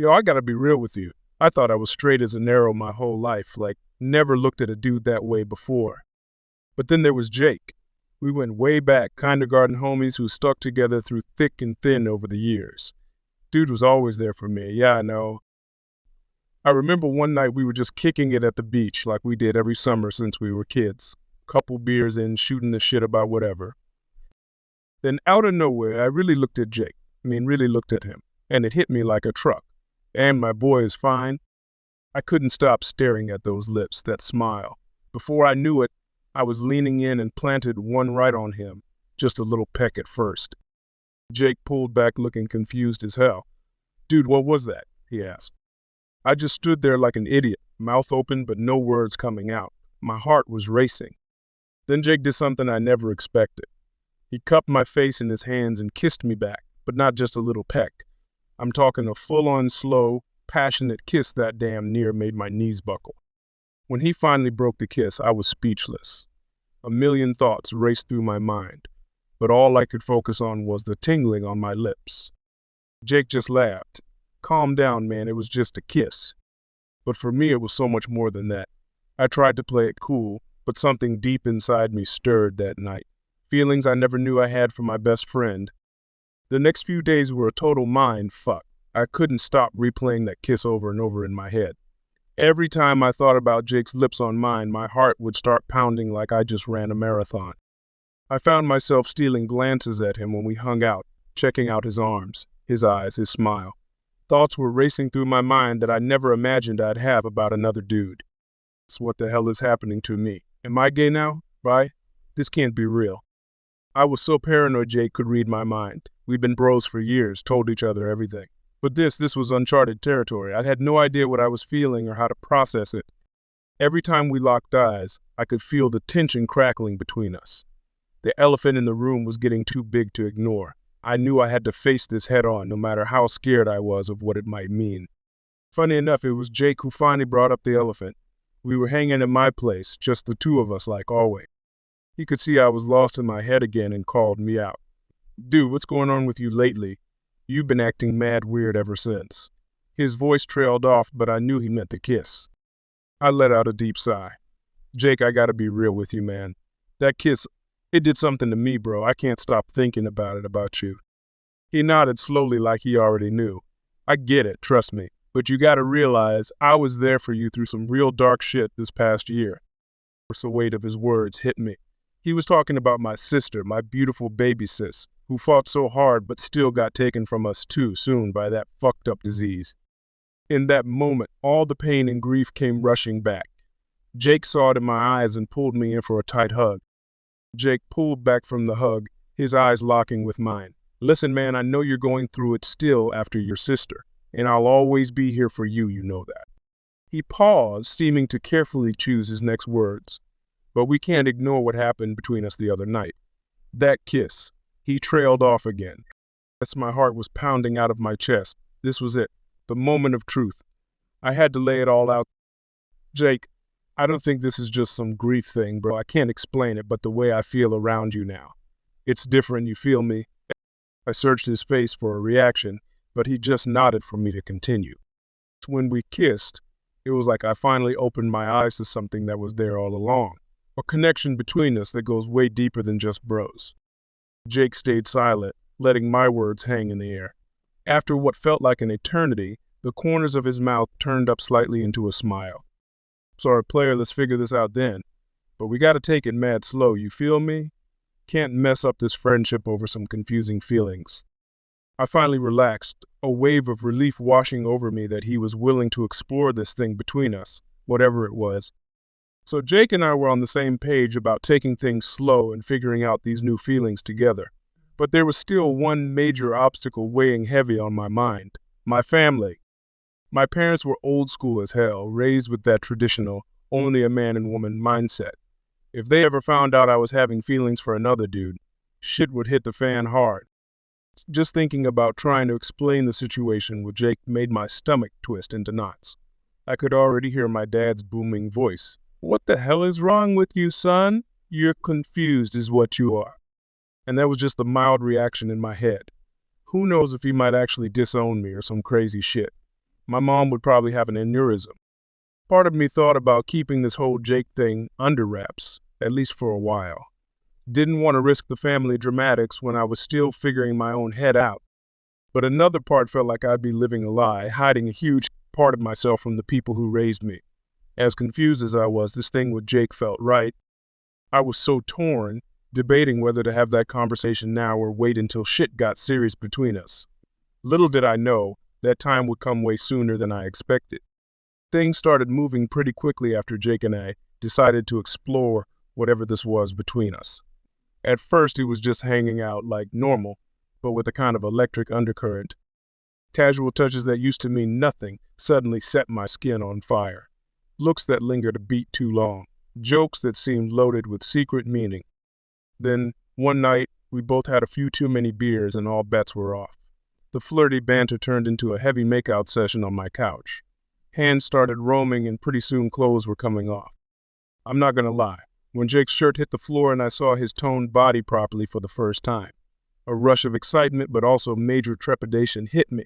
Yo, I gotta be real with you. I thought I was straight as an arrow my whole life, like, never looked at a dude that way before. But then there was Jake. We went way back, kindergarten homies who stuck together through thick and thin over the years. Dude was always there for me, yeah, I know. I remember one night we were just kicking it at the beach like we did every summer since we were kids. Couple beers in, shooting the shit about whatever. Then out of nowhere, I really looked at Jake. Really looked at him. And it hit me like a truck. And my boy is fine. I couldn't stop staring at those lips, that smile. Before I knew it, I was leaning in and planted one right on him, just a little peck at first. Jake pulled back looking confused as hell. Dude, what was that? He asked. I just stood there like an idiot, mouth open but no words coming out. My heart was racing. Then Jake did something I never expected. He cupped my face in his hands and kissed me back, but not just a little peck. I'm talking a full-on, slow, passionate kiss that damn near made my knees buckle. When he finally broke the kiss, I was speechless. A million thoughts raced through my mind, but all I could focus on was the tingling on my lips. Jake just laughed. Calm down, man, it was just a kiss. But for me, it was so much more than that. I tried to play it cool, but something deep inside me stirred that night. Feelings I never knew I had for my best friend. The next few days were a total mind fuck. I couldn't stop replaying that kiss over and over in my head. Every time I thought about Jake's lips on mine, my heart would start pounding like I just ran a marathon. I found myself stealing glances at him when we hung out, checking out his arms, his eyes, his smile. Thoughts were racing through my mind that I never imagined I'd have about another dude. So what the hell is happening to me? Am I gay now? Right? This can't be real. I was so paranoid Jake could read my mind. We'd been bros for years, told each other everything. But this was uncharted territory. I had no idea what I was feeling or how to process it. Every time we locked eyes, I could feel the tension crackling between us. The elephant in the room was getting too big to ignore. I knew I had to face this head on, no matter how scared I was of what it might mean. Funny enough, it was Jake who finally brought up the elephant. We were hanging at my place, just the two of us like always. He could see I was lost in my head again and called me out. Dude, what's going on with you lately? You've been acting mad weird ever since. His voice trailed off, but I knew he meant the kiss. I let out a deep sigh. Jake, I gotta be real with you, man. That kiss, it did something to me, bro. I can't stop thinking about you. He nodded slowly like he already knew. I get it, trust me. But you gotta realize I was there for you through some real dark shit this past year. The weight of his words hit me. He was talking about my sister, my beautiful baby sis, who fought so hard but still got taken from us too soon by that fucked up disease. In that moment, all the pain and grief came rushing back. Jake saw it in my eyes and pulled me in for a tight hug. Jake pulled back from the hug, his eyes locking with mine. Listen, man, I know you're going through it still after your sister, and I'll always be here for you, you know that. He paused, seeming to carefully choose his next words. But we can't ignore what happened between us the other night. That kiss. He trailed off again. As my heart was pounding out of my chest. This was it. The moment of truth. I had to lay it all out. Jake, I don't think this is just some grief thing, bro. I can't explain it, but the way I feel around you now. It's different, you feel me? I searched his face for a reaction, but he just nodded for me to continue. When we kissed, it was like I finally opened my eyes to something that was there all along. A connection between us that goes way deeper than just bros. Jake stayed silent, letting my words hang in the air. After what felt like an eternity, the corners of his mouth turned up slightly into a smile. Sorry, player, let's figure this out then. But we gotta take it mad slow, you feel me? Can't mess up this friendship over some confusing feelings. I finally relaxed, a wave of relief washing over me that he was willing to explore this thing between us, whatever it was. So Jake and I were on the same page about taking things slow and figuring out these new feelings together. But there was still one major obstacle weighing heavy on my mind. My family. My parents were old school as hell, raised with that traditional, only a man and woman mindset. If they ever found out I was having feelings for another dude, shit would hit the fan hard. Just thinking about trying to explain the situation with Jake made my stomach twist into knots. I could already hear my dad's booming voice. What the hell is wrong with you, son? You're confused is what you are. And that was just a mild reaction in my head. Who knows if he might actually disown me or some crazy shit. my mom would probably have an aneurysm. Part of me thought about keeping this whole Jake thing under wraps, at least for a while. Didn't want to risk the family dramatics when I was still figuring my own head out. But another part felt like I'd be living a lie, hiding a huge part of myself from the people who raised me. As confused as I was, this thing with Jake felt right. I was so torn, debating whether to have that conversation now or wait until shit got serious between us. Little did I know, that time would come way sooner than I expected. Things started moving pretty quickly after Jake and I decided to explore whatever this was between us. At first, it was just hanging out like normal, but with a kind of electric undercurrent. Casual touches that used to mean nothing suddenly set my skin on fire. Looks that lingered a beat too long. Jokes that seemed loaded with secret meaning. Then, one night, we both had a few too many beers and all bets were off. The flirty banter turned into a heavy makeout session on my couch. Hands started roaming and pretty soon clothes were coming off. I'm not gonna lie, when Jake's shirt hit the floor and I saw his toned body properly for the first time, a rush of excitement but also major trepidation hit me.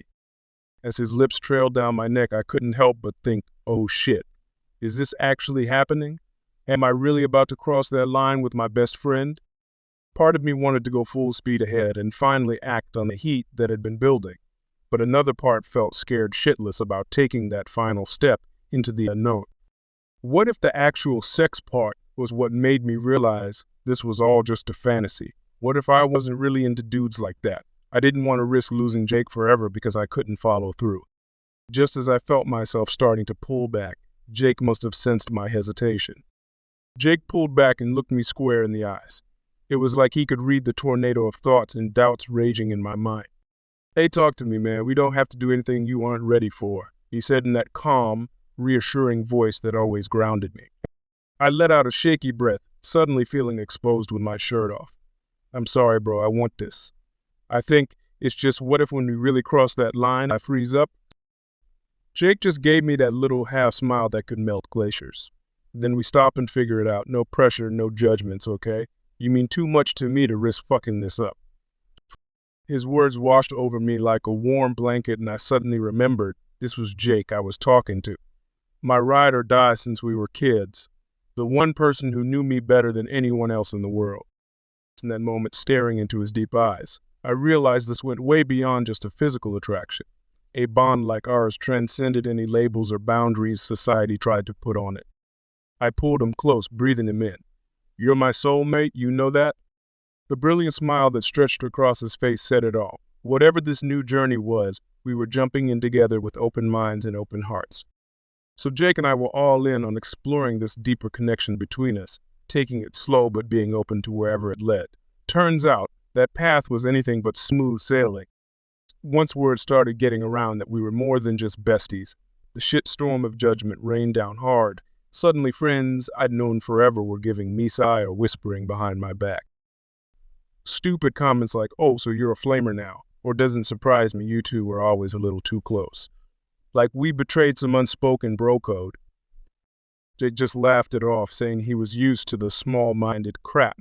As his lips trailed down my neck, I couldn't help but think, oh shit, is this actually happening? Am I really about to cross that line with my best friend? Part of me wanted to go full speed ahead and finally act on the heat that had been building, but another part felt scared shitless about taking that final step into the unknown. What if the actual sex part was what made me realize this was all just a fantasy? What if I wasn't really into dudes like that? I didn't want to risk losing Jake forever because I couldn't follow through. Just as I felt myself starting to pull back, Jake must have sensed my hesitation. Jake pulled back and looked me square in the eyes. It was like he could read the tornado of thoughts and doubts raging in my mind. Hey, talk to me, man. We don't have to do anything you aren't ready for, he said in that calm, reassuring voice that always grounded me. I let out a shaky breath, suddenly feeling exposed with my shirt off. I'm sorry, bro. I want this. I think it's just what if when we really cross that line, I freeze up? Jake just gave me that little half smile that could melt glaciers. Then we stop and figure it out. No pressure, no judgments, okay? You mean too much to me to risk fucking this up. His words washed over me like a warm blanket and I suddenly remembered this was Jake I was talking to. My ride or die since we were kids. The one person who knew me better than anyone else in the world. In that moment, staring into his deep eyes, I realized this went way beyond just a physical attraction. A bond like ours transcended any labels or boundaries society tried to put on it. I pulled him close, breathing him in. You're my soulmate, you know that? The brilliant smile that stretched across his face said it all. Whatever this new journey was, we were jumping in together with open minds and open hearts. So Jake and I were all in on exploring this deeper connection between us, taking it slow but being open to wherever it led. Turns out, that path was anything but smooth sailing. Once word started getting around that we were more than just besties, the shitstorm of judgment rained down hard. Suddenly friends I'd known forever were giving me sigh or whispering behind my back. Stupid comments like, oh, so you're a flamer now, or doesn't surprise me, you two were always a little too close. Like we betrayed some unspoken bro code. Jake just laughed it off, saying he was used to the small-minded crap.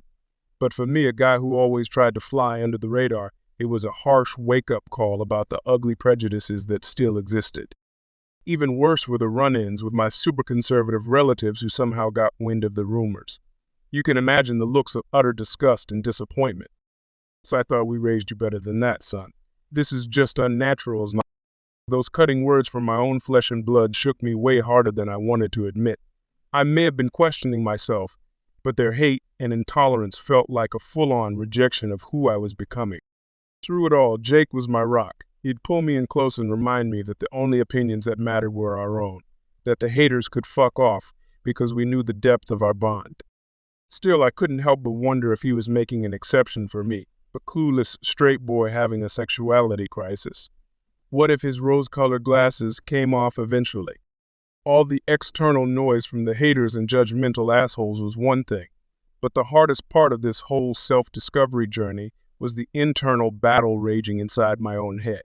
But for me, a guy who always tried to fly under the radar, it was a harsh wake-up call about the ugly prejudices that still existed. Even worse were the run-ins with my super-conservative relatives who somehow got wind of the rumors. You can imagine the looks of utter disgust and disappointment. So I thought we raised you better than that, son. This is just unnatural as not. Those cutting words from my own flesh and blood shook me way harder than I wanted to admit. I may have been questioning myself, but their hate and intolerance felt like a full-on rejection of who I was becoming. Through it all, Jake was my rock. He'd pull me in close and remind me that the only opinions that mattered were our own, that the haters could fuck off because we knew the depth of our bond. Still, I couldn't help but wonder if he was making an exception for me, a clueless straight boy having a sexuality crisis. What if his rose-colored glasses came off eventually? All the external noise from the haters and judgmental assholes was one thing, but the hardest part of this whole self-discovery journey was the internal battle raging inside my own head.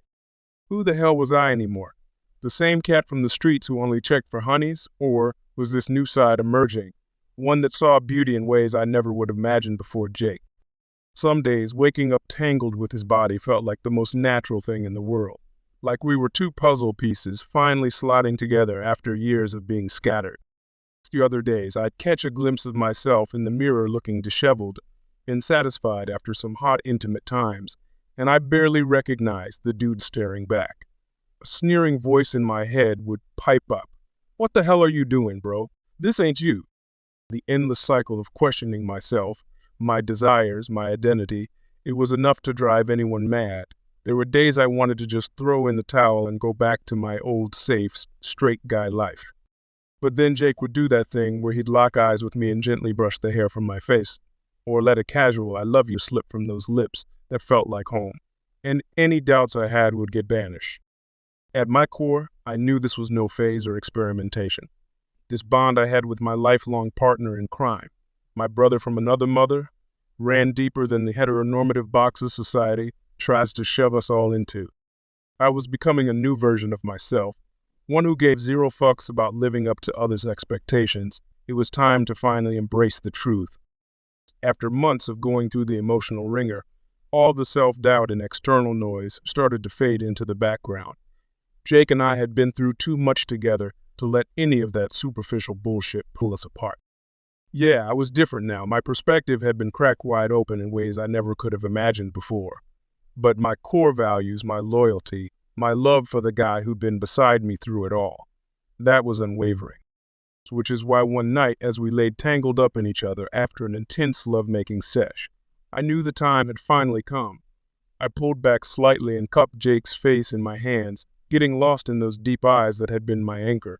Who the hell was I anymore? The same cat from the streets who only checked for honeys, or was this new side emerging, one that saw beauty in ways I never would have imagined before Jake? Some days, waking up tangled with his body felt like the most natural thing in the world. like we were two puzzle pieces finally slotting together after years of being scattered. The other days, I'd catch a glimpse of myself in the mirror looking disheveled and satisfied after some hot, intimate times, and I barely recognized the dude staring back. A sneering voice in my head would pipe up. "What the hell are you doing, bro? This ain't you." The endless cycle of questioning myself, my desires, my identity, it was enough to drive anyone mad. There were days I wanted to just throw in the towel and go back to my old safe, straight guy life. But then Jake would do that thing where he'd lock eyes with me and gently brush the hair from my face, or let a casual "I love you" slip from those lips that felt like home. And any doubts I had would get banished. At my core, I knew this was no phase or experimentation. This bond I had with my lifelong partner in crime, my brother from another mother, ran deeper than the heteronormative boxes society tries to shove us all into. I was becoming a new version of myself, one who gave zero fucks about living up to others' expectations. It was time to finally embrace the truth. After months of going through the emotional ringer, all the self-doubt and external noise started to fade into the background. Jake and I had been through too much together to let any of that superficial bullshit pull us apart. Yeah, I was different now. My perspective had been cracked wide open in ways I never could have imagined before. But my core values, my loyalty, my love for the guy who'd been beside me through it all, that was unwavering. Which is why one night, as we laid tangled up in each other after an intense lovemaking sesh, I knew the time had finally come. I pulled back slightly and cupped Jake's face in my hands, getting lost in those deep eyes that had been my anchor.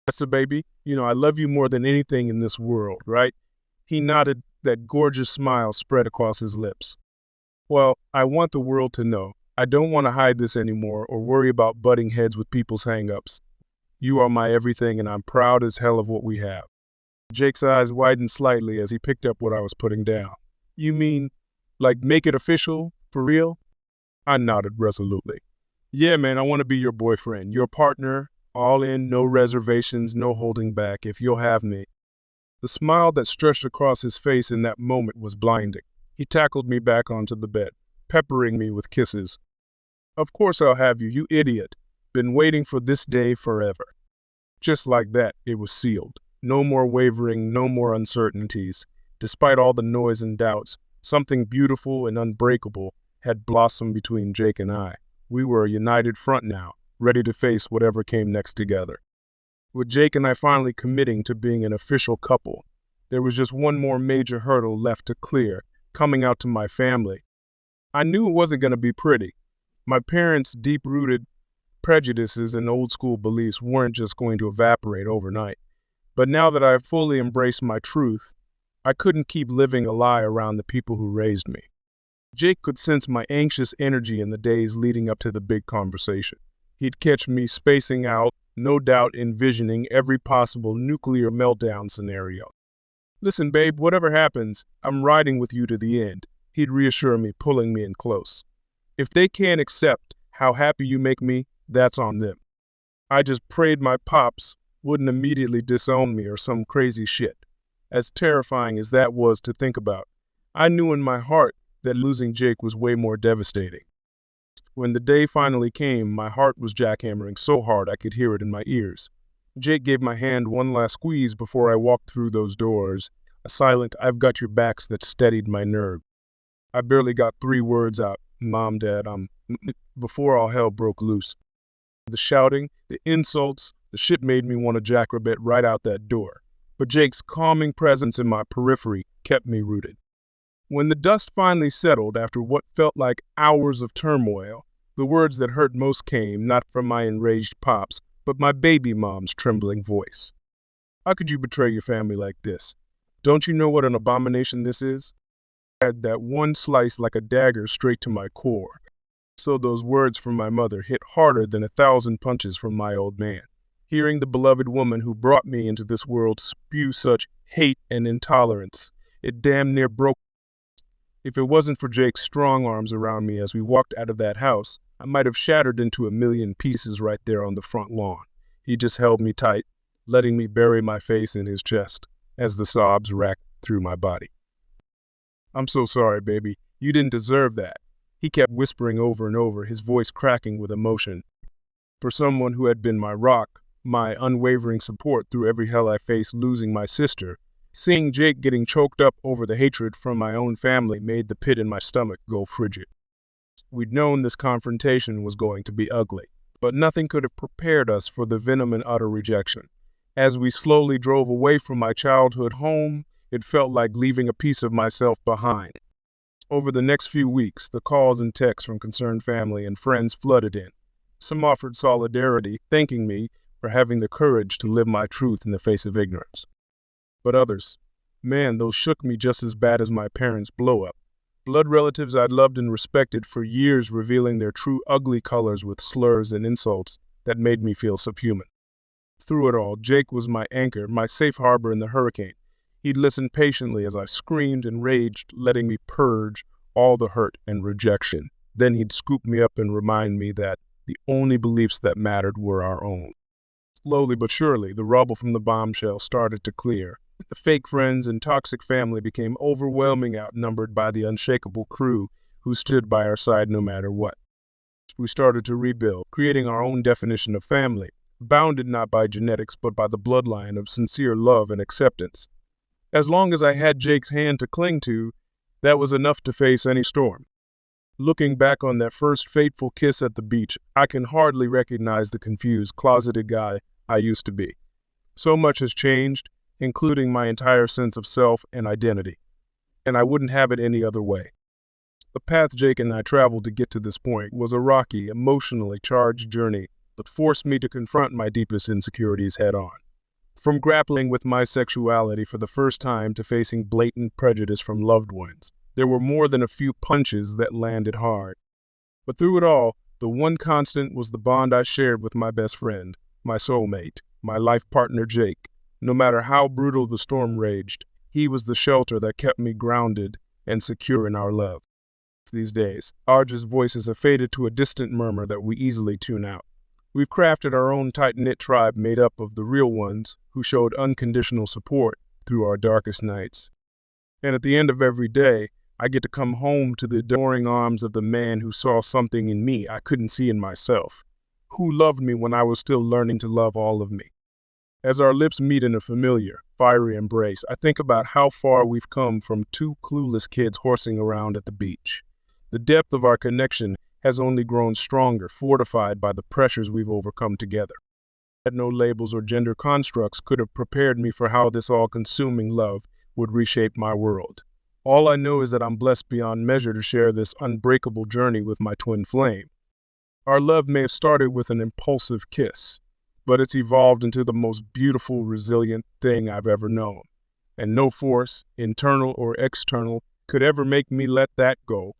"So baby, I love you more than anything in this world, right?" He nodded, that gorgeous smile spread across his lips. "Well, I want the world to know. I don't want to hide this anymore or worry about butting heads with people's hang-ups. You are my everything, and I'm proud as hell of what we have." Jake's eyes widened slightly as he picked up what I was putting down. "You mean, like, make it official? For real?" I nodded resolutely. "Yeah, man, I want to be your boyfriend, your partner, all in, no reservations, no holding back, if you'll have me." The smile that stretched across his face in that moment was blinding. He tackled me back onto the bed, peppering me with kisses. "Of course I'll have you, you idiot. Been waiting for this day forever." Just like that, it was sealed. No more wavering, no more uncertainties. Despite all the noise and doubts, something beautiful and unbreakable had blossomed between Jake and I. We were a united front now, ready to face whatever came next together. With Jake and I finally committing to being an official couple, there was just one more major hurdle left to clear: coming out to my family. I knew it wasn't going to be pretty. My parents' deep-rooted prejudices and old-school beliefs weren't just going to evaporate overnight. But now that I have fully embraced my truth, I couldn't keep living a lie around the people who raised me. Jake could sense my anxious energy in the days leading up to the big conversation. He'd catch me spacing out, no doubt envisioning every possible nuclear meltdown scenario. "Listen, babe, whatever happens, I'm riding with you to the end," he'd reassure me, pulling me in close. "If they can't accept how happy you make me, that's on them." I just prayed my pops wouldn't immediately disown me or some crazy shit. As terrifying as that was to think about, I knew in my heart that losing Jake was way more devastating. When the day finally came, my heart was jackhammering so hard I could hear it in my ears. Jake gave my hand one last squeeze before I walked through those doors, a silent "I've got your backs" that steadied my nerve. I barely got 3 words out: "Mom, Dad, before all hell broke loose. The shouting, the insults, the shit made me want to jackrabbit right out that door. But Jake's calming presence in my periphery kept me rooted. When the dust finally settled after what felt like hours of turmoil, the words that hurt most came not from my enraged pops, but my baby mom's trembling voice. "How could you betray your family like this? Don't you know what an abomination this is?" I had that one slice like a dagger straight to my core. So those words from my mother hit harder than 1,000 punches from my old man. Hearing the beloved woman who brought me into this world spew such hate and intolerance, it damn near broke. If it wasn't for Jake's strong arms around me as we walked out of that house, I might have shattered into a million pieces right there on the front lawn. He just held me tight, letting me bury my face in his chest as the sobs racked through my body. "I'm so sorry, baby. You didn't deserve that." He kept whispering over and over, his voice cracking with emotion. For someone who had been my rock, my unwavering support through every hell I faced losing my sister, seeing Jake getting choked up over the hatred from my own family made the pit in my stomach go frigid. We'd known this confrontation was going to be ugly, but nothing could have prepared us for the venom and utter rejection. As we slowly drove away from my childhood home, it felt like leaving a piece of myself behind. Over the next few weeks, the calls and texts from concerned family and friends flooded in. Some offered solidarity, thanking me for having the courage to live my truth in the face of ignorance. But others, man, those shook me just as bad as my parents' blow-up. Blood relatives I'd loved and respected for years revealing their true ugly colors with slurs and insults that made me feel subhuman. Through it all, Jake was my anchor, my safe harbor in the hurricane. He'd listen patiently as I screamed and raged, letting me purge all the hurt and rejection. Then he'd scoop me up and remind me that the only beliefs that mattered were our own. Slowly but surely, the rubble from the bombshell started to clear. The fake friends and toxic family became overwhelmingly outnumbered by the unshakable crew who stood by our side no matter what. We started to rebuild, creating our own definition of family, bounded not by genetics but by the bloodline of sincere love and acceptance. As long as I had Jake's hand to cling to, that was enough to face any storm. Looking back on that first fateful kiss at the beach, I can hardly recognize the confused, closeted guy I used to be. So much has changed, including my entire sense of self and identity, and I wouldn't have it any other way. The path Jake and I traveled to get to this point was a rocky, emotionally charged journey that forced me to confront my deepest insecurities head-on. From grappling with my sexuality for the first time to facing blatant prejudice from loved ones, there were more than a few punches that landed hard. But through it all, the one constant was the bond I shared with my best friend, my soulmate, my life partner Jake. No matter how brutal the storm raged, he was the shelter that kept me grounded and secure in our love. These days, our voices have faded to a distant murmur that we easily tune out. We've crafted our own tight-knit tribe made up of the real ones who showed unconditional support through our darkest nights. And at the end of every day, I get to come home to the adoring arms of the man who saw something in me I couldn't see in myself, who loved me when I was still learning to love all of me. As our lips meet in a familiar, fiery embrace, I think about how far we've come from two clueless kids horsing around at the beach. The depth of our connection has only grown stronger, fortified by the pressures we've overcome together. No labels or gender constructs could have prepared me for how this all-consuming love would reshape my world. All I know is that I'm blessed beyond measure to share this unbreakable journey with my twin flame. Our love may have started with an impulsive kiss, but it's evolved into the most beautiful, resilient thing I've ever known. And no force, internal or external, could ever make me let that go